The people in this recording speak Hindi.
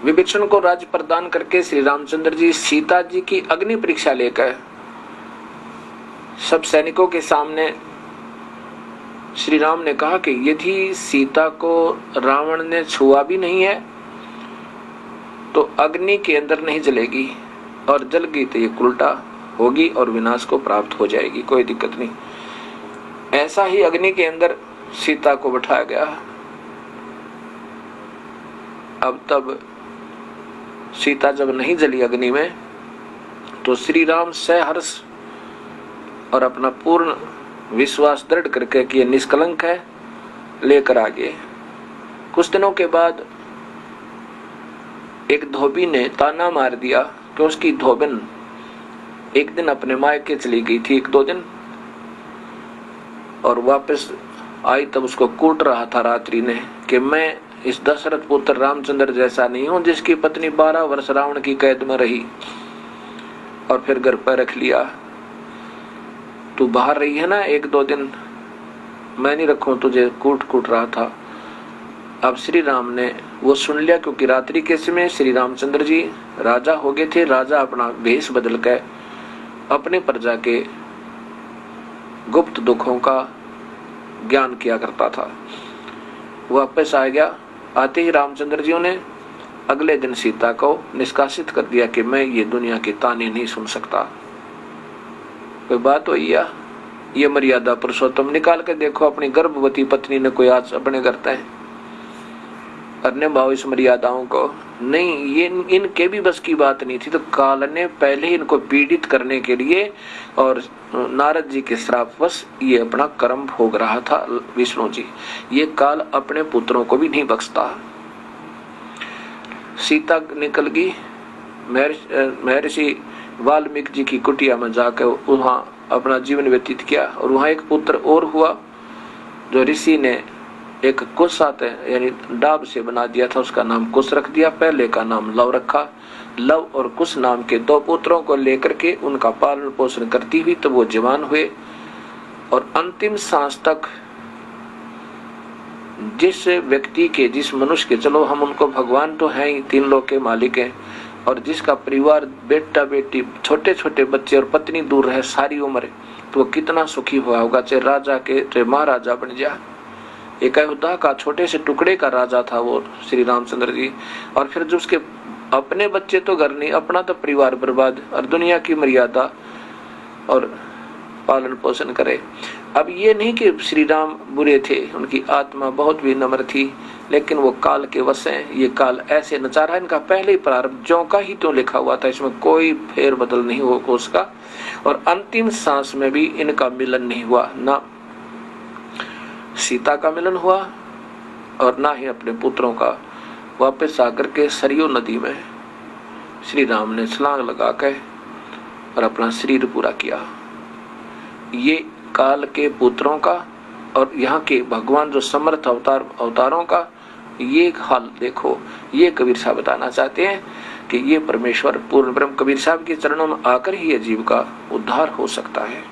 विभीषण को राज्य प्रदान करके श्री रामचंद्र जी सीता जी की अग्नि परीक्षा लेकर सब सैनिकों के सामने श्री राम ने कहा कि यदि सीता को रावण ने छुआ भी नहीं है तो अग्नि के अंदर नहीं जलेगी, और जल गई तो ये उल्टा होगी और विनाश को प्राप्त हो जाएगी, कोई दिक्कत नहीं। ऐसा ही अग्नि के अंदर सीता को बैठाया गया। अब तब सीता जब नहीं जली अग्नि में तो श्री राम सहर्ष और अपना पूर्ण विश्वास दृढ़ करके कि ये निष्कलंक है लेकर आ गए। कुछ दिनों के बाद एक धोबी ने ताना मार दिया कि उसकी धोबन एक दिन अपने मायके चली गई थी 1-2 दिन, और वापस आई तब उसको कूट रहा था रात्रि ने कि मैं इस दशरथ पुत्र रामचंद्र जैसा नहीं हूं जिसकी पत्नी 12 वर्ष रावण की कैद में रही और फिर घर पर रख लिया। तू बाहर रही है ना 1-2 दिन, मैं नहीं रखूं तुझे, कूट रहा था। अब श्री राम ने वो सुन लिया, क्योंकि रात्रि के समय श्री रामचंद्र जी राजा हो गए थे। राजा अपना भेष बदल कर अपने प्रजा के गुप्त दुखों का ज्ञान किया करता था। वापस आ गया। आते ही रामचंद्र जी ने अगले दिन सीता को निष्कासित कर दिया कि मैं ये दुनिया के ताने नहीं सुन सकता। कोई बात हुई या ये मर्यादा पुरुषोत्तम निकाल के देखो, अपनी गर्भवती पत्नी ने कोई आज अपने करता है करने भाव इस मर्यादाओं को नहीं, ये इनके भी बस की बात नहीं थी। तो काल ने पहले ही इनको पीड़ित करने के लिए और नारद जी के श्रापवश ये अपना कर्म भोग रहा था विष्णु जी। ये काल अपने पुत्रों को भी नहीं बख्शता। सीता निकल गई, महर्षि वाल्मीकि जी की कुटिया में जाकर वहां अपना जीवन व्यतीत किया। और वहां एक पुत्र और हुआ जो ऋषि ने एक कुश आते यानी डाब से बना दिया था, उसका नाम कुश रख दिया। पहले का नाम लव रखा। लव और कुश नाम के 2 पुत्रों को लेकर के उनका पालन पोषण करती हुई तब वो जवान हुए, और अंतिम सांस तक जिस व्यक्ति के, जिस मनुष्य के, चलो हम उनको भगवान तो हैं ही, 3 लोक के मालिक हैं, और जिसका परिवार बेटा बेटी छोटे छोटे बच्चे और पत्नी दूर रहे सारी उम्र, तो वो कितना सुखी हुआ होगा। चाहे राजा के चाहे महाराजा बन जा। एक अयोध्या का छोटे से टुकड़े का राजा था वो श्री रामचंद्र जी। और फिर जो उसके अपने बच्चे तो घर नहीं, अपना तो परिवार बर्बाद, और दुनिया की मर्यादा और पालन पोषण करे। अब ये नहीं कि श्री राम बुरे थे, उनकी आत्मा बहुत विनम्र थी, लेकिन वो काल के वश हैं। ये काल ऐसे नचा रहा है, इनका पहले ही प्रारंभ ज्यों का ही तो लिखा हुआ था, इसमें कोई फेर बदल नहीं होगा उसका। और अंतिम सांस में भी इनका मिलन नहीं हुआ, ना सीता का मिलन हुआ और ना ही अपने पुत्रों का। वापस आकर के सरयू नदी में श्री राम ने छलांग लगा के और अपना शरीर पूरा किया। ये काल के पुत्रों का और यहाँ के भगवान जो समर्थ अवतारों का ये हाल देखो। ये कबीर साहब बताना चाहते हैं कि ये परमेश्वर पूर्ण ब्रह्म कबीर साहब के चरणों में आकर ही ये जीव का उद्धार हो सकता है।